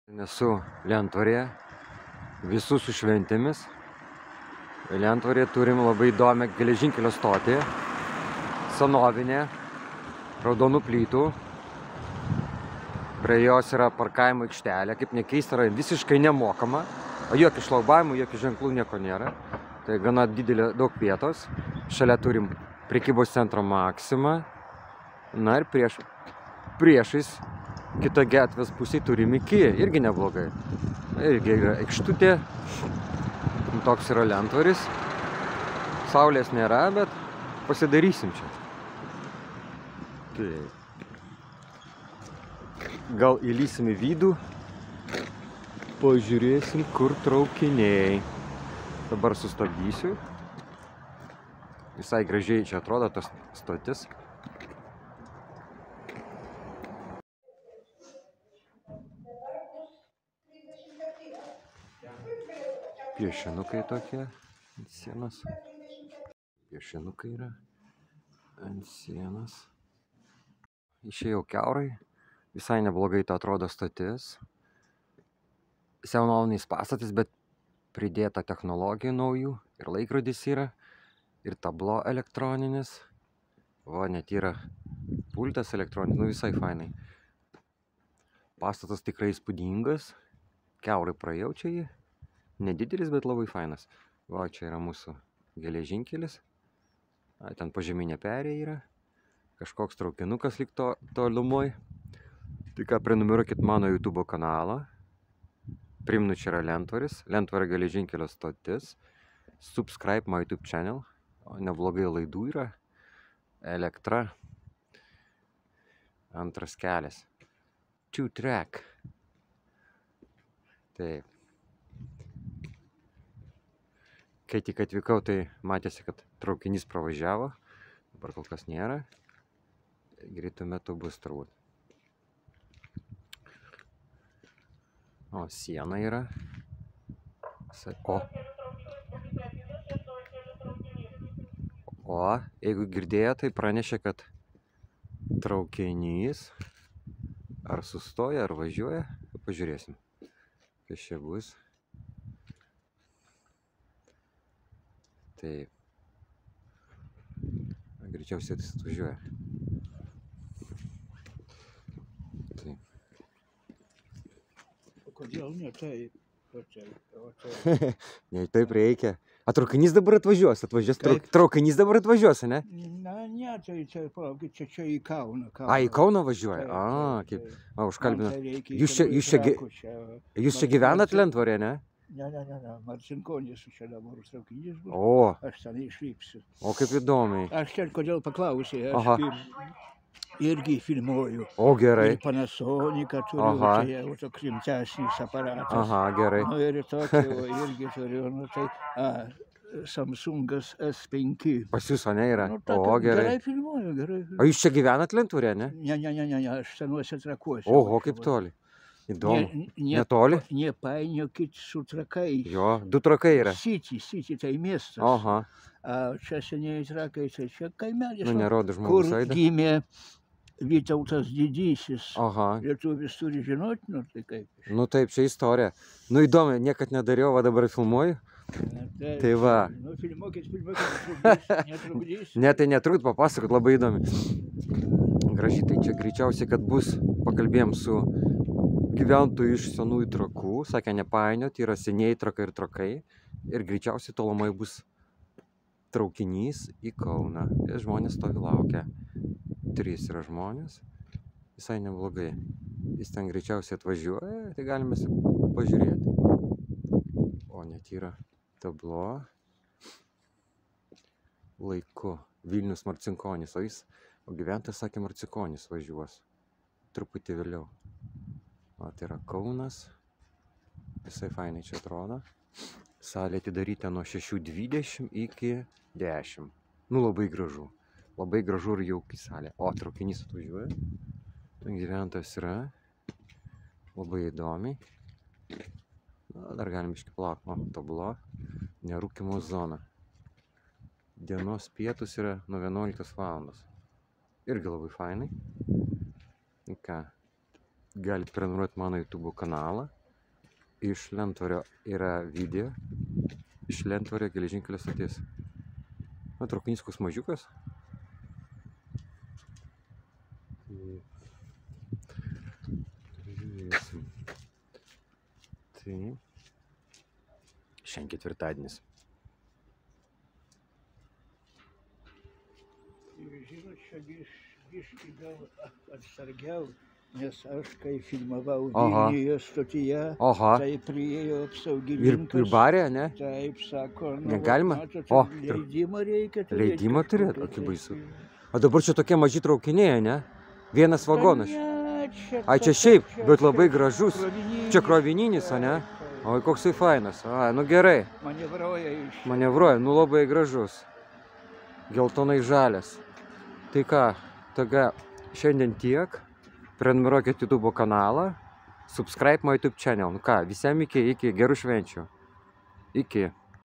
Esu Lentvarėje, visus su šventėmis. Lentvarėje turim labai įdomią geležinkelio stotį, senovinė, raudonų plytų. Prie jos yra parkavimo aikštelė, kaip nekeista, yra visiškai nemokama. Jokių šlagbavimų, jokių ženklų, nieko nėra. Tai gana didelė, daug vietos. Šalia turim prekybos centro Maxima. Na ir priešais kitą gatvės pusėje turim IKEA, irgi neblogai. Irgi yra aikštutė. Toks yra Lentvaris. Saulės nėra, bet pasidarysim čia. Gal įlysim į vidų, pažiūrėsim, kur traukiniai. Dabar sustabdysiu. Visai gražiai čia atrodo tas stotis. Piešinukai tokie ant sienos. Piešinukai yra ant sienos. Išėjau kiaurai. Visai neblogai to atrodo stotis. Senoviniais pastatais, bet pridėta technologijų naujų. Ir laikrodis yra. Ir tablo elektroninis. O, net yra pultas elektroninis. Nu, visai fainai. Pastatas tikrai įspūdingas. Kiaurai praėjau čia jį. Nedidelis, bet labai fainas. Va, čia yra mūsų geležinkelis. Ten požeminė perėja yra. Kažkoks traukinukas lyg tolumoj. Tai ką, prenumeruokit mano YouTube kanalą. Primenu, čia yra Lentvaris. Lentvario geležinkelio stotis. Subscribe my YouTube channel. O, neblogai laidų yra. Elektra. Antras kelias. Two track. Taip. Kai tik atvykau, tai matėsi, kad traukinys pravažiavo. Dabar kol kas nėra. Greitu metu bus turbūt. O, siena yra. O, jeigu girdėjo, tai pranešė, kad traukinys ar sustoja, ar važiuoja. Pažiūrėsim, kas čia bus. Taip. Greičiausiai tai atvažiuoja. Taip. O kodėl ne taip? O taip. Ne, taip reikia. A traukinys dabar atvažiuos? Traukinys dabar atvažiuos, ne? Na, ne, tai čia į Kauną. A, į Kauną važiuoja? A, kaip. A, užkalbino. Jūs čia gyvenat Lentvarėje, ne? Ne, Marcinkonys čia dabar traukinys bus. O. Aš ten išlipsiu. O, kaip įdomiai. Aš ten kodėl paklausė, aš irgi filmuoju. O, gerai. Ir Panasoniką turiu, tai jau toks rimtesnis aparatas. Aha, gerai. Nu ir tokį irgi turiu, nu tai Samsungas S5. Pas jūs, ne, yra? Nu, O, gerai. Gerai filmuoju, gerai. O jūs čia gyvenat Lentvarėje, ne? Ne, aš senuose Trakuose. Oho, kaip toli. Įdomu. Netoli? Nepainiokit su Trakais. Jo, 2 trakai yra. City, tai miestas. Aha. Čia seniai Trakai, tai čia kaimelis. Nu, nerodo žmogus kur aidą. gimė Vytautas Didysis. Aha. Lietuvis turi žinoti, nu tai kaip. Nu taip, čia istorija. Nu įdomu, niekad nedariau, va dabar filmuoju. Tai va. Nu filmuokit, netrukdys. Ne, tai netrukd papasakot, labai įdomi. Gražiai, tai čia greičiausiai, kad bus, pakalbėjom su gyventojų iš senųjų Trakų. Sakė, nepainiot, yra senieji Trakai ir Trakai. Ir greičiausiai tolumai bus traukinys į Kauną. Ir žmonės stovi laukia. 3 yra žmonės. Visai neblogai. Jis ten greičiausiai atvažiuoja, tai galime pažiūrėti. O, net yra tablo. Laiku. Vilnius Marcinkonys. O gyventojas sakė, Marcinkonys važiuos. Truputį vėliau. O, tai yra Kaunas. Visai fainai čia atrodo. Salė atidaryta nuo 6:20 iki 10. Nu, labai gražu. Labai gražu ir jauki salė. O, traukinys atvažiuoja. Gyventojas yra. Labai įdomiai. Na, dar galim iški plaukti. O, tablo. Nerūkymo zona. Dienos pietus yra nuo 11 valandos. Irgi labai fainai. Ką? galit prenumeruoti mano YouTube kanalą. Iš Lentvario yra video. Iš Lentvario geležinkelio stoties. Na, traukinys koks mažiukas. Žiūrėsim. Tai šiandien ketvirtadienis. Žinot, čia biškį gal atsargiau, nes aš, kai filmavau Aha. Vilniuje stotyje, Oha. tai priėjo Ir apsaugininkas. barė, ne? Taip, sako, nu, Negalima? matot, O, leidimą reikia turėti. Leidimą turėt? kažkokį, O, kaip tai- baisu. O dabar čia tokie maži traukiniai, ne? Vienas vagonas. Ne, Ai, čia tokia- šiaip, bet labai gražus. krovininis. Čia krovininis, o ne? Taip, Oi, koksai fainas. Ai, nu gerai. manevruoja iš... Manevruoja, nu labai gražus. Geltonai žalias. Tai ką, taga šiandien tiek. Prenumeruokit YouTube kanalą. Subscribe my YouTube channel. Nu ką, visiems iki gerų švenčių. Iki.